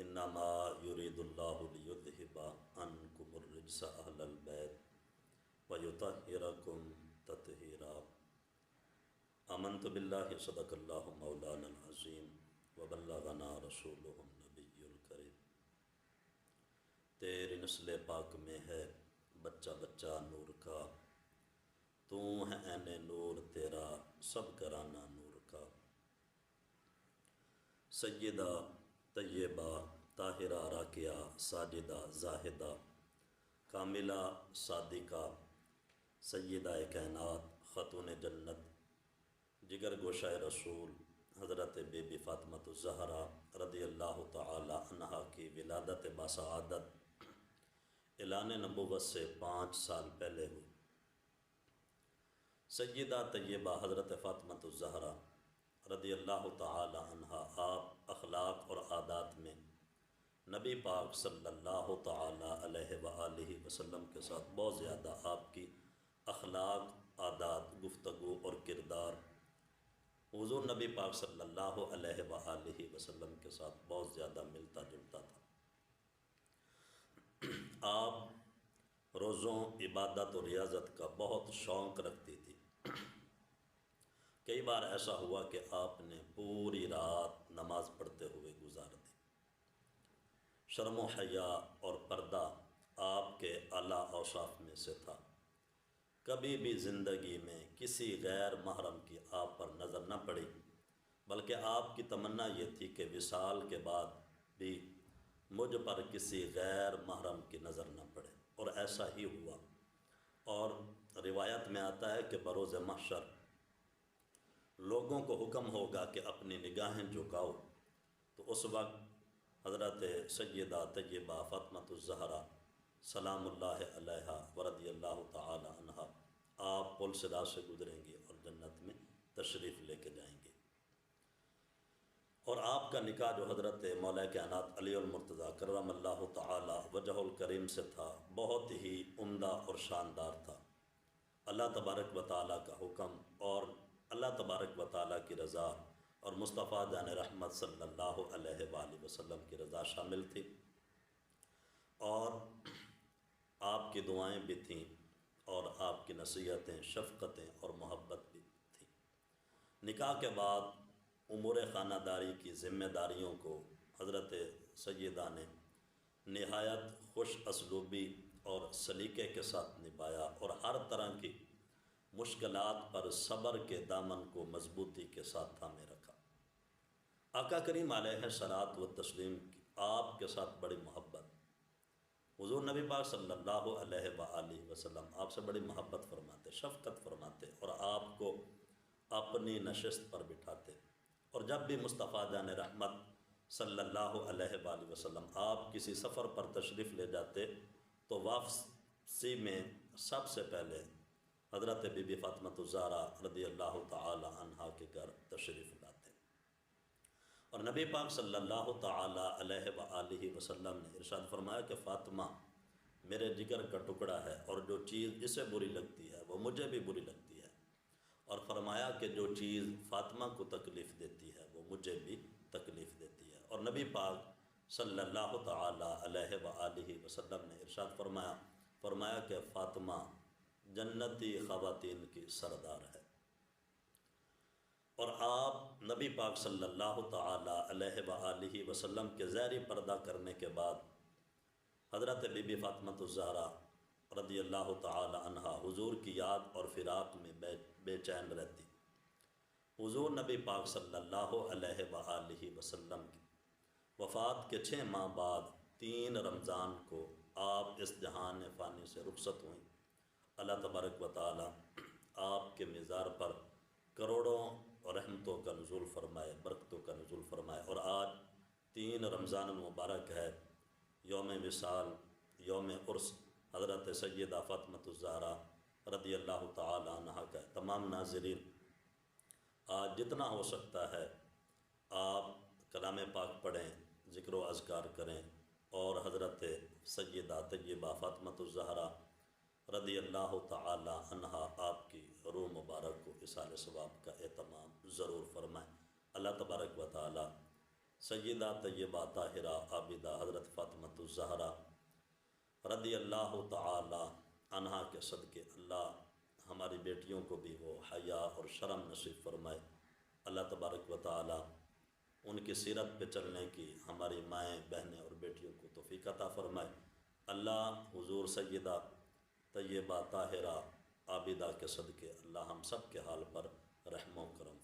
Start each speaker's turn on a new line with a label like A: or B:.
A: انما یرید اللہ لیذہب عنکم الرجس اہل البیت ویطہرکم تطہیرا۔ آمنت باللہ صدق اللہ مولانا العظیم وبلغنا رسولہ النبی الکریم۔ تیری نسل پاک میں ہے بچہ بچہ نور کا، تو ہے عین نور تیرا سب گھرانہ نور کا۔ سیدہ طیبہ طاہرہ راکعہ ساجدہ زاہدہ کاملہ صادقہ سیدہ کائنات خاتون جنت جگر گوشہ رسول حضرت بی بی فاطمۃ الزہرا رضی اللہ تعالی عنہا کی ولادت باسعادت اعلان نبوت سے 5 سال پہلے ہوئی۔ سیدہ طیبہ حضرت فاطمۃ الزہرا رضی اللہ تعالی عنہا آپ اخلاق اور عادات میں نبی پاک صلی اللہ تعالی علیہ وآلہ وسلم کے ساتھ بہت زیادہ آپ کی اخلاق، عادات، گفتگو اور کردار حضور نبی پاک صلی اللہ علیہ وآلہ وسلم کے ساتھ بہت زیادہ ملتا جلتا تھا۔ آپ روزوں، عبادت اور ریاضت کا بہت شوق رکھتی تھی۔ کئی بار ایسا ہوا کہ آپ نے پوری رات نماز پڑھتے ہوئے گزار دی۔ شرم و حیا اور پردہ آپ کے اعلیٰ اوصاف میں سے تھا۔ کبھی بھی زندگی میں کسی غیر محرم کی آپ پر نظر نہ پڑی، بلکہ آپ کی تمنا یہ تھی کہ وصال کے بعد بھی مجھ پر کسی غیر محرم کی نظر نہ پڑے، اور ایسا ہی ہوا۔ اور روایت میں آتا ہے کہ بروز محشر لوگوں کو حکم ہوگا کہ اپنی نگاہیں جھکاؤ، تو اس وقت حضرت سیدہ طیبہ فاطمۃ الزہرا سلام اللہ علیہا ورضی اللہ تعالی عنہا آپ پل صراط سے گزریں گے اور جنت میں تشریف لے کے جائیں گے۔ اور آپ کا نکاح جو حضرت مولا کائنات علی المرتضیٰ کرم اللہ تعالی وجہ الکریم سے تھا، بہت ہی عمدہ اور شاندار تھا۔ اللہ تبارک و تعالیٰ کا حکم اور اللہ تبارک و تعالیٰ کی رضا اور مصطفیٰ جان رحمت صلی اللہ علیہ وآلہ وسلم کی رضا شامل تھی، اور آپ کی دعائیں بھی تھیں، اور آپ کی نصیحتیں، شفقتیں اور محبت بھی تھیں۔ نکاح کے بعد امور خانہ داری کی ذمہ داریوں کو حضرت سیدہ نے نہایت خوش اسلوبی اور سلیقے کے ساتھ نبھایا، اور ہر طرح کی مشکلات پر صبر کے دامن کو مضبوطی کے ساتھ تھامے رکھا۔ آقا کریم علیہ الصلاۃ والتسلیم کی آپ کے ساتھ بڑی محبت، حضور نبی پاک صلی اللہ علیہ وآلہ وسلم آپ سے بڑی محبت فرماتے، شفقت فرماتے، اور آپ کو اپنی نشست پر بٹھاتے۔ اور جب بھی مصطفیٰ جان رحمت صلی اللہ علیہ وآلہ وسلم آپ کسی سفر پر تشریف لے جاتے تو واپسی میں سب سے پہلے حضرت بی بی فاطمۃ الزہرا رضی اللہ تعالی عنہا کے گھر تشریف لاتے، اور نبی پاک صلی اللہ تعالی علیہ وآلہ وسلم نے ارشاد فرمایا کہ فاطمہ میرے جگر کا ٹکڑا ہے، اور جو چیز اسے بری لگتی ہے وہ مجھے بھی بری لگتی ہے، اور فرمایا کہ جو چیز فاطمہ کو تکلیف دیتی ہے وہ مجھے بھی تکلیف دیتی ہے۔ اور نبی پاک صلی اللہ تعالی علیہ وآلہ وسلم نے ارشاد فرمایا کہ فاطمہ جنتی خواتین کی سردار ہے۔ اور آپ نبی پاک صلی اللہ تعالی علیہ وآلہ وسلم کے زہری پردہ کرنے کے بعد حضرت بی بی فاطمۃ الزہرا رضی اللہ تعالی عنہا حضور کی یاد اور فراق میں بے چین رہتی۔ حضور نبی پاک صلی اللہ علیہ وآلہ وسلم کی وفات کے 6 ماہ بعد 3 رمضان کو آپ اس جہان فانی سے رخصت ہوئیں۔ اللہ تبارک و تعالی آپ کے مزار پر کروڑوں رحمتوں کا نزول فرمائے، برکتوں کا نزول فرمائے۔ اور آج 3 رمضان المبارک ہے، یوم وصال، یوم عرس حضرت سیدہ فاطمۃ الزہرا رضی اللہ تعالی عنہا کا۔ تمام ناظرین، آج جتنا ہو سکتا ہے آپ کلام پاک پڑھیں، ذکر و اذکار کریں، اور حضرت سیدہ طیبہ فاطمۃ الزہرا رضی اللہ تعالی عنہا آپ کی روح مبارک کو اصال ثواب کا اہتمام ضرور فرمائیں۔ اللہ تبارک و تعالی سیدہ طیبہ طاہرہ عابدہ حضرت فاطمۃ الزہرا رضی اللہ تعالی عنہا کے صدقے اللہ ہماری بیٹیوں کو بھی وہ حیا اور شرم نصیب فرمائے۔ اللہ تبارک و تعالی ان کی سیرت پہ چلنے کی ہماری مائیں بہنیں اور بیٹیوں کو توفیق عطا فرمائے۔ اللہ حضور سیدہ طیبہ طاہرہ عابدہ کے صدقے اللہ ہم سب کے حال پر رحم و کرم